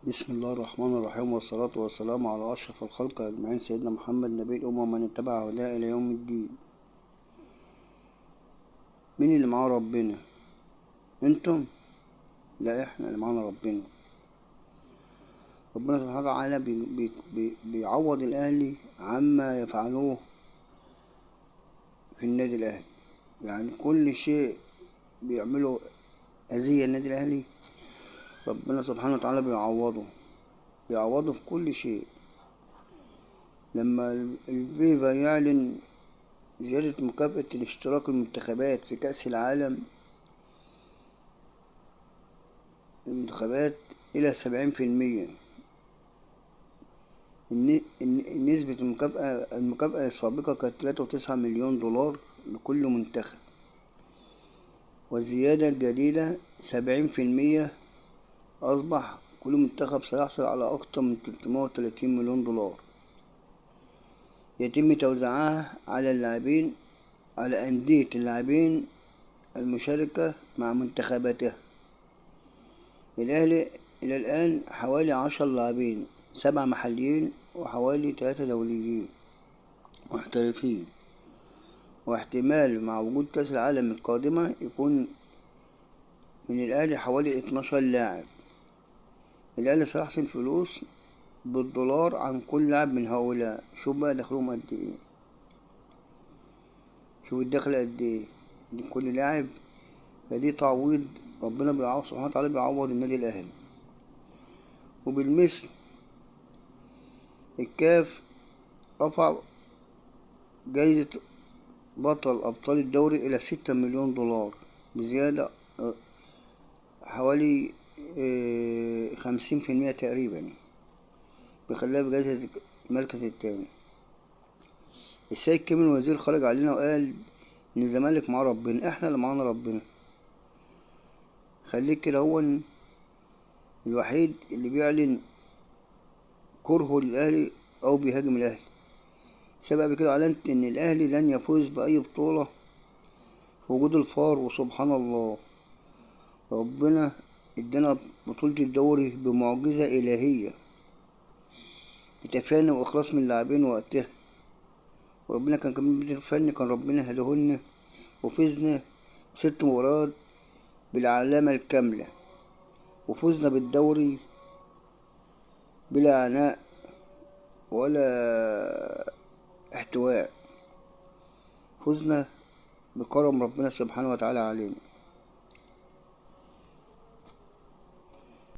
بسم الله الرحمن الرحيم، والصلاة والسلام على أشرف الخلق أجمعين، سيدنا محمد نبي الأمة ومن اتبع هداه إلى يوم الدين. مين اللي معاه ربنا؟ انتم؟ لا، احنا اللي معانا ربنا. ربنا سبحانه وتعالى بيعوض الأهلي عما يفعلوه في النادي الأهلي. يعني كل شيء بيعمله أذية النادي الأهلي، ربنا سبحانه وتعالى بيعوضه في كل شيء. لما الفيفا يعلن زيادة مكافأة الاشتراك المنتخبات في كأس العالم المنتخبات إلى 70%. نسبة المكافأة السابقة كانت 3.9 مليون دولار لكل منتخب، والزيادة الجديدة 70%. أصبح كل منتخب سيحصل على أكثر من 330 مليون دولار، يتم توزيعها على اللاعبين، على أندية اللاعبين المشاركة مع منتخباتها. الأهلي إلى الآن حوالي 10 لاعبين، 7 محليين وحوالي 3 دوليين محترفين، واحتمال مع وجود كأس العالم القادمة يكون من الأهلي حوالي 12 لاعب. الأهلي سيحصل فلوس بالدولار عن كل لاعب من هؤلاء. شوف بقى دخلهم قد ايه، شوف الدخل قد ايه لكل لاعب. فدي تعويض ربنا سبحانه وتعالى بيعوض النادي الأهلي. وبالمثل الكاف رفع جايزة بطل أبطال الدوري إلى 6 مليون دولار، بزيادة حوالي 50% تقريبا، بيخليها بجائزة المركز التاني. السيد كامل الوزير خرج علينا وقال إن الزمالك مع ربنا، إحنا اللي معانا ربنا. خليك كده، هو الوحيد اللي بيعلن كرهه للأهلي أو بيهاجم الأهلي. سبق كده اعلنت ان الاهلي لن يفوز باي بطولة في وجود الفار، وسبحان الله ربنا ادانا بطولة الدوري بمعجزة الهية، بتفاني واخلاص من اللاعبين وقتها. وربنا كان كمان مدير فني، كان ربنا هداهولنا وفزنا 6 مباريات بالعلامة الكاملة، وفزنا بالدوري بلا عناء ولا احتواء. فزنا بكرم ربنا سبحانه وتعالى علينا.